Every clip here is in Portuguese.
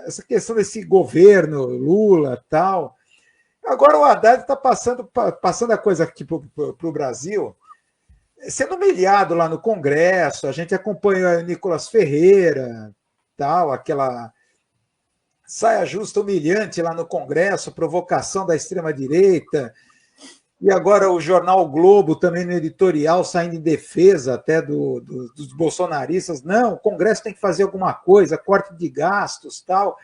essa questão desse governo, Lula tal. Agora o Haddad está passando a coisa aqui para o Brasil, sendo humilhado lá no Congresso. A gente acompanha o Nicolas Ferreira, tal, aquela saia justa humilhante lá no Congresso, provocação da extrema-direita. E agora o jornal o Globo, também no editorial, saindo em defesa até dos bolsonaristas. Não, o Congresso tem que fazer alguma coisa, corte de gastos, tal.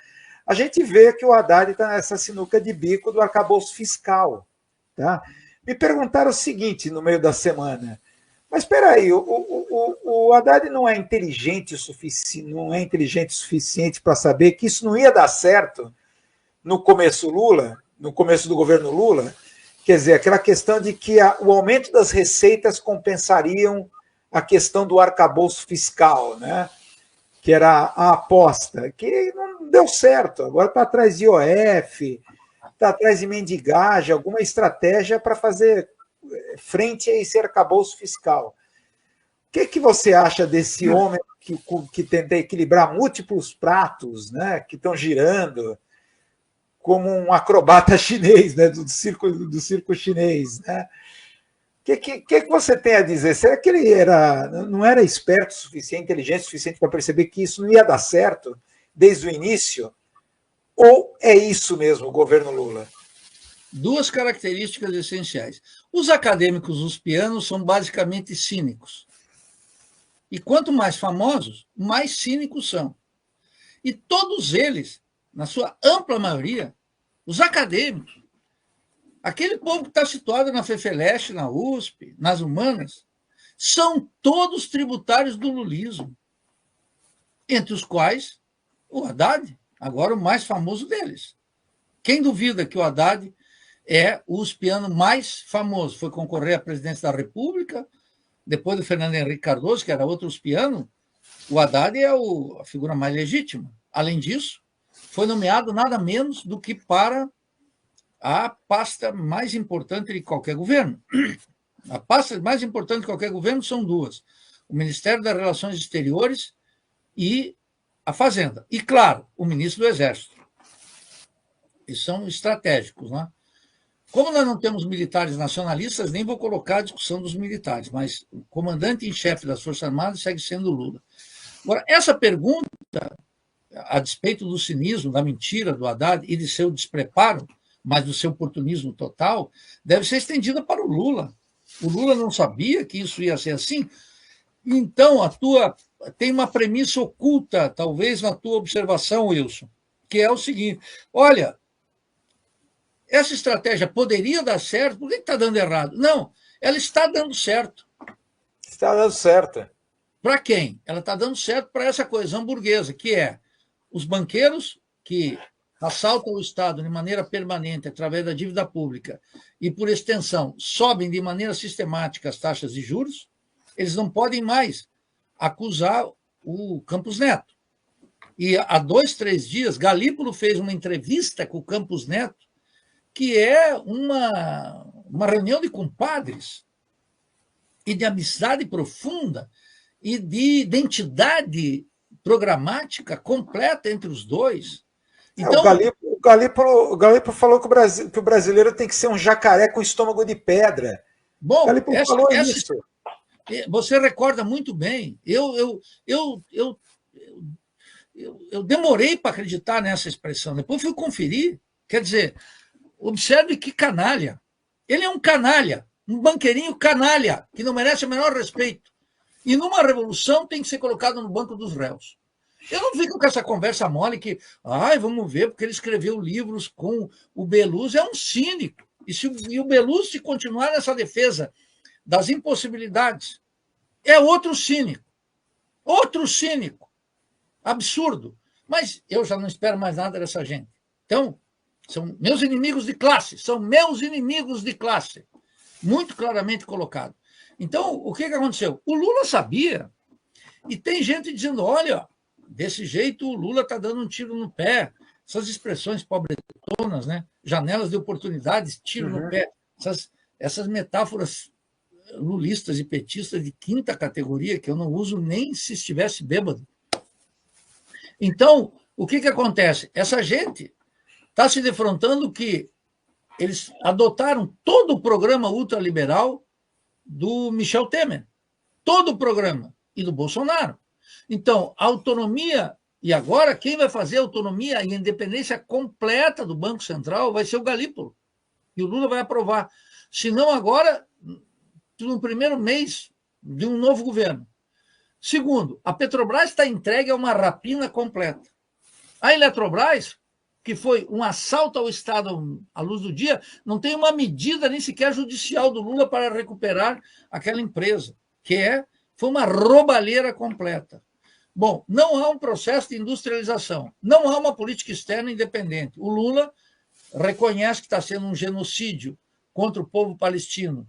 A gente vê que o Haddad está nessa sinuca de bico do arcabouço fiscal. Tá? Me perguntaram o seguinte no meio da semana, mas espera aí, o Haddad não é inteligente o suficiente para saber que isso não ia dar certo no começo do governo Lula? Quer dizer, aquela questão de que o aumento das receitas compensariam a questão do arcabouço fiscal, né? Que era a aposta, que não deu certo. Agora está atrás de IOF, está atrás de mendigagem, alguma estratégia para fazer frente a esse arcabouço fiscal. O que você acha desse homem que tenta equilibrar múltiplos pratos, né, que estão girando, como um acrobata chinês, né, do circo chinês, né? O que você tem a dizer? Será que ele não era esperto o suficiente, inteligente o suficiente para perceber que isso não ia dar certo desde o início? Ou é isso mesmo, o governo Lula? Duas características essenciais. Os acadêmicos uspianos são basicamente cínicos. E quanto mais famosos, mais cínicos são. E todos eles, na sua ampla maioria, os acadêmicos, aquele povo que está situado na FEFELESH, na USP, nas humanas, são todos tributários do lulismo, entre os quais o Haddad, agora o mais famoso deles. Quem duvida que o Haddad é o uspiano mais famoso? Foi concorrer à presidência da República, depois do Fernando Henrique Cardoso, que era outro uspiano, o Haddad é a figura mais legítima. Além disso, foi nomeado nada menos do que para a pasta mais importante de qualquer governo. A pasta mais importante de qualquer governo são duas: o Ministério das Relações Exteriores e a Fazenda. E, claro, o ministro do Exército. E são estratégicos, né? Como nós não temos militares nacionalistas, nem vou colocar a discussão dos militares, mas o comandante em chefe das Forças Armadas segue sendo Lula. Agora, essa pergunta, a despeito do cinismo, da mentira do Haddad e de seu despreparo, mas do seu oportunismo total, deve ser estendida para o Lula. O Lula não sabia que isso ia ser assim? Então, tem uma premissa oculta, talvez, na tua observação, Wilson, que é o seguinte: olha, essa estratégia poderia dar certo, por que está dando errado? Não, ela está dando certo. Está dando certo. Para quem? Ela está dando certo para essa coesão burguesa, que é os banqueiros que assaltam o Estado de maneira permanente através da dívida pública e, por extensão, sobem de maneira sistemática as taxas de juros. Eles não podem mais acusar o Campos Neto. E há 2, 3 dias, Galípolo fez uma entrevista com o Campos Neto, que é uma reunião de compadres e de amizade profunda e de identidade programática completa entre os dois. Então, o Galípolo falou que o brasileiro tem que ser um jacaré com estômago de pedra. Bom, o Galípolo falou isso. Você recorda muito bem. Eu demorei para acreditar nessa expressão. Depois fui conferir. Quer dizer, observe que canalha. Ele é um canalha, um banqueirinho canalha, que não merece o menor respeito. E numa revolução tem que ser colocado no banco dos réus. Eu não fico com essa conversa mole que, vamos ver, porque ele escreveu livros com o Beluso. É um cínico. E o Beluso, se continuar nessa defesa das impossibilidades, é outro cínico. Outro cínico. Absurdo. Mas eu já não espero mais nada dessa gente. Então, são meus inimigos de classe. São meus inimigos de classe. Muito claramente colocado. Então, o que aconteceu? O Lula sabia. E tem gente dizendo, olha, desse jeito o Lula está dando um tiro no pé. Essas expressões pobretonas, né? Janelas de oportunidades, tiro no pé. Essas metáforas lulistas e petistas de quinta categoria, que eu não uso nem se estivesse bêbado. Então, o que acontece? Essa gente está se defrontando que eles adotaram todo o programa ultraliberal do Michel Temer, todo o programa, e do Bolsonaro. Então, a autonomia, e agora quem vai fazer a autonomia e a independência completa do Banco Central vai ser o Galípolo, e o Lula vai aprovar. Se não agora, no primeiro mês de um novo governo. Segundo, a Petrobras está entregue a uma rapina completa. A Eletrobras, que foi um assalto ao Estado à luz do dia, não tem uma medida nem sequer judicial do Lula para recuperar aquela empresa, foi uma roubalheira completa. Bom, não há um processo de industrialização, não há uma política externa independente. O Lula reconhece que está sendo um genocídio contra o povo palestino,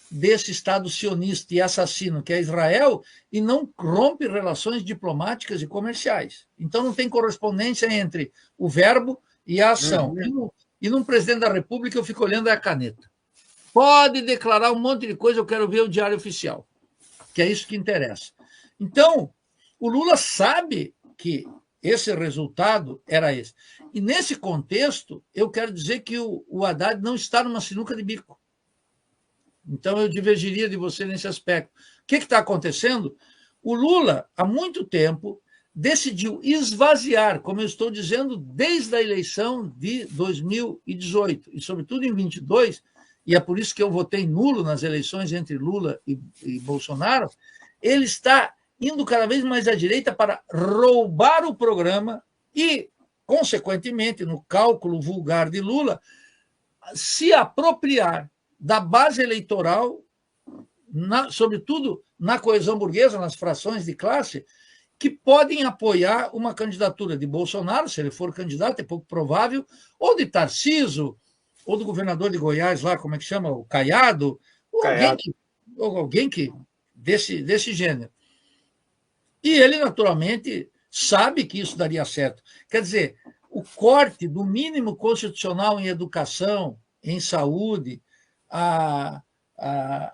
desse Estado sionista e assassino que é Israel, e não rompe relações diplomáticas e comerciais. Então não tem correspondência entre o verbo e a ação. E num presidente da República eu fico olhando a caneta. Pode declarar um monte de coisa, eu quero ver o diário oficial, que é isso que interessa. Então, o Lula sabe que esse resultado era esse. E nesse contexto, eu quero dizer que o Haddad não está numa sinuca de bico. Então, eu divergiria de você nesse aspecto. O que está acontecendo? O Lula, há muito tempo, decidiu esvaziar, como eu estou dizendo, desde a eleição de 2018, e sobretudo em 2022, e é por isso que eu votei nulo nas eleições entre Lula e Bolsonaro, ele está indo cada vez mais à direita para roubar o programa e, consequentemente, no cálculo vulgar de Lula, se apropriar da base eleitoral, sobretudo na coesão burguesa, nas frações de classe, que podem apoiar uma candidatura de Bolsonaro, se ele for candidato, é pouco provável, ou de Tarcísio, ou do governador de Goiás, lá, como é que chama? O Caiado, ou alguém que desse gênero. E ele, naturalmente, sabe que isso daria certo. Quer dizer, o corte do mínimo constitucional em educação, em saúde,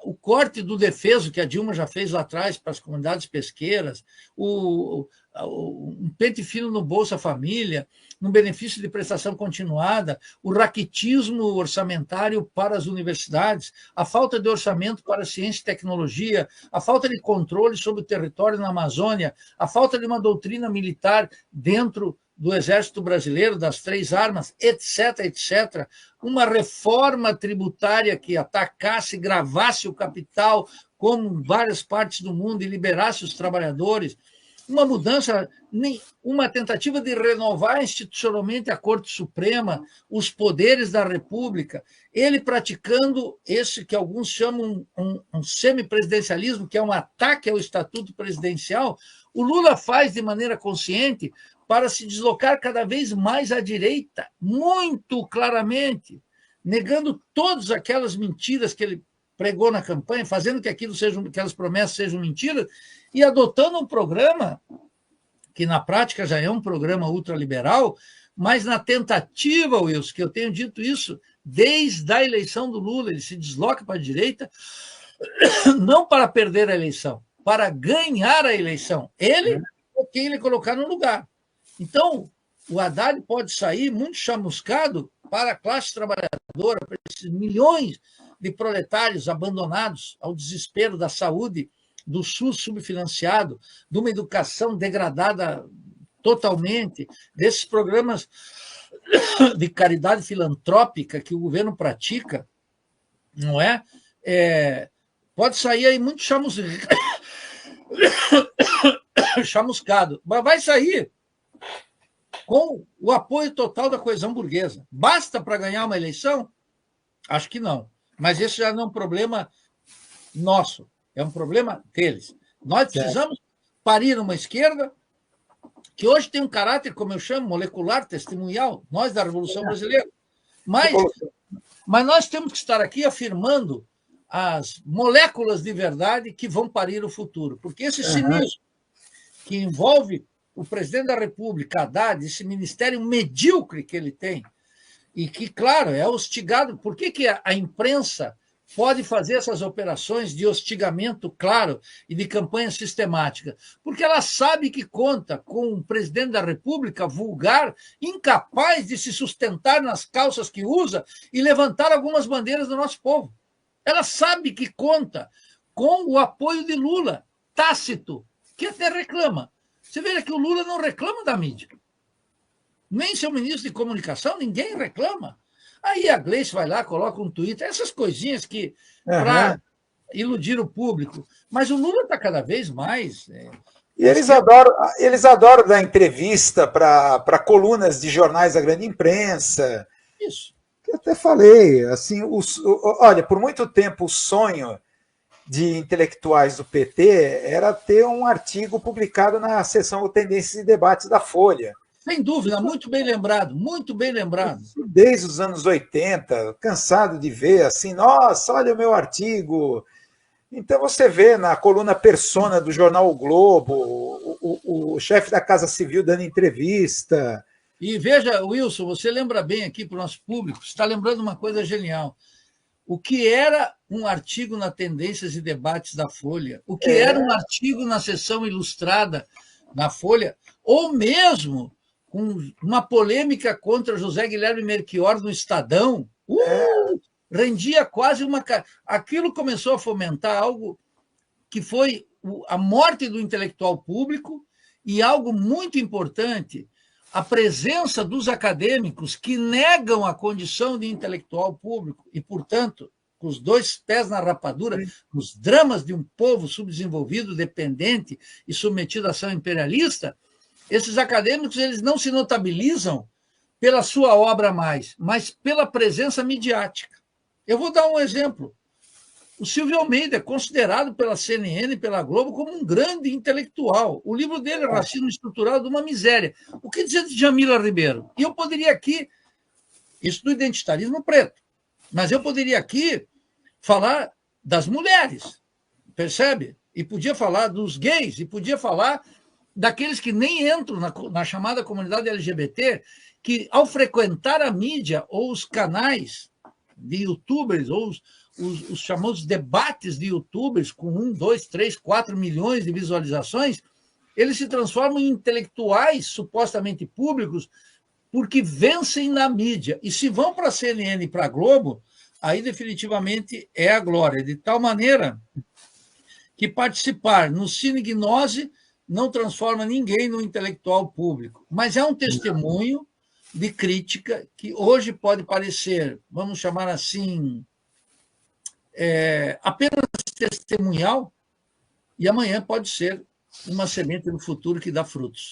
o corte do defeso que a Dilma já fez lá atrás para as comunidades pesqueiras, um pente fino no Bolsa Família, no benefício de prestação continuada, o raquitismo orçamentário para as universidades, a falta de orçamento para ciência e tecnologia, a falta de controle sobre o território na Amazônia, a falta de uma doutrina militar dentro do Exército Brasileiro, das 3 armas, etc., etc., uma reforma tributária que atacasse, gravasse o capital, como em várias partes do mundo, e liberasse os trabalhadores, uma mudança, uma tentativa de renovar institucionalmente a Corte Suprema, os poderes da República, ele praticando esse que alguns chamam um semipresidencialismo, que é um ataque ao Estatuto Presidencial, o Lula faz de maneira consciente para se deslocar cada vez mais à direita, muito claramente, negando todas aquelas mentiras que ele pregou na campanha, fazendo que aquelas promessas sejam mentiras, e adotando um programa que, na prática, já é um programa ultraliberal, mas na tentativa, Wilson, que eu tenho dito isso desde a eleição do Lula, ele se desloca para a direita, não para perder a eleição, para ganhar a eleição. Ele ou quem ele colocar no lugar. Então, o Haddad pode sair muito chamuscado para a classe trabalhadora, para esses milhões de proletários abandonados ao desespero da saúde, do SUS subfinanciado, de uma educação degradada totalmente, desses programas de caridade filantrópica que o governo pratica, não é? Pode sair aí muito chamuscado, mas vai sair com o apoio total da coesão burguesa. Basta para ganhar uma eleição? Acho que não. Mas esse já não é um problema nosso, é um problema deles. Nós precisamos parir uma esquerda que hoje tem um caráter, como eu chamo, molecular, testemunhal, nós da Revolução Brasileira. Mas nós temos que estar aqui afirmando as moléculas de verdade que vão parir o futuro. Porque esse cinismo que envolve o presidente da República, Haddad, esse ministério medíocre que ele tem, e que, claro, é hostigado. Por que a imprensa pode fazer essas operações de hostigamento claro e de campanha sistemática, porque ela sabe que conta com um presidente da República vulgar, incapaz de se sustentar nas calças que usa e levantar algumas bandeiras do nosso povo. Ela sabe que conta com o apoio de Lula, tácito, que até reclama. Você veja que o Lula não reclama da mídia. Nem seu ministro de comunicação, ninguém reclama. Aí a Gleice vai lá, coloca um Twitter, essas coisinhas que para iludir o público. Mas o Lula está cada vez mais. E eles adoram dar entrevista para colunas de jornais da grande imprensa. Isso. Eu até falei, assim, olha, por muito tempo o sonho de intelectuais do PT era ter um artigo publicado na seção Tendências e Debates da Folha. Sem dúvida, muito bem lembrado, muito bem lembrado. Desde os anos 80, cansado de ver assim, nossa, olha o meu artigo. Então você vê na coluna Persona do jornal O Globo, o chefe da Casa Civil dando entrevista. E veja, Wilson, você lembra bem aqui para o nosso público, você está lembrando uma coisa genial. O que era um artigo na Tendências e Debates da Folha, o que era um artigo na seção ilustrada da Folha, ou mesmo com uma polêmica contra José Guilherme Melchior no Estadão, rendia quase uma... Aquilo começou a fomentar algo que foi a morte do intelectual público e algo muito importante, a presença dos acadêmicos que negam a condição de intelectual público e, portanto, com os dois pés na rapadura, os dramas de um povo subdesenvolvido, dependente e submetido à ação imperialista, esses acadêmicos eles não se notabilizam pela sua obra mais, mas pela presença midiática. Eu vou dar um exemplo. O Silvio Almeida é considerado pela CNN e pela Globo como um grande intelectual. O livro dele é Racismo Estrutural de uma Miséria. O que dizer de Djamila Ribeiro? E eu poderia aqui, isso do identitarismo preto, mas eu poderia aqui falar das mulheres, percebe? E podia falar dos gays, e podia falar daqueles que nem entram na chamada comunidade LGBT, que ao frequentar a mídia ou os canais de youtubers, ou os chamados debates de youtubers com 1, 2, 3, 4 milhões de visualizações, eles se transformam em intelectuais supostamente públicos porque vencem na mídia. E se vão para a CNN e para a Globo, aí definitivamente é a glória. De tal maneira que participar no Cine Gnose não transforma ninguém no intelectual público, mas é um testemunho de crítica que hoje pode parecer, vamos chamar assim, apenas testemunhal, e amanhã pode ser uma semente no futuro que dá frutos.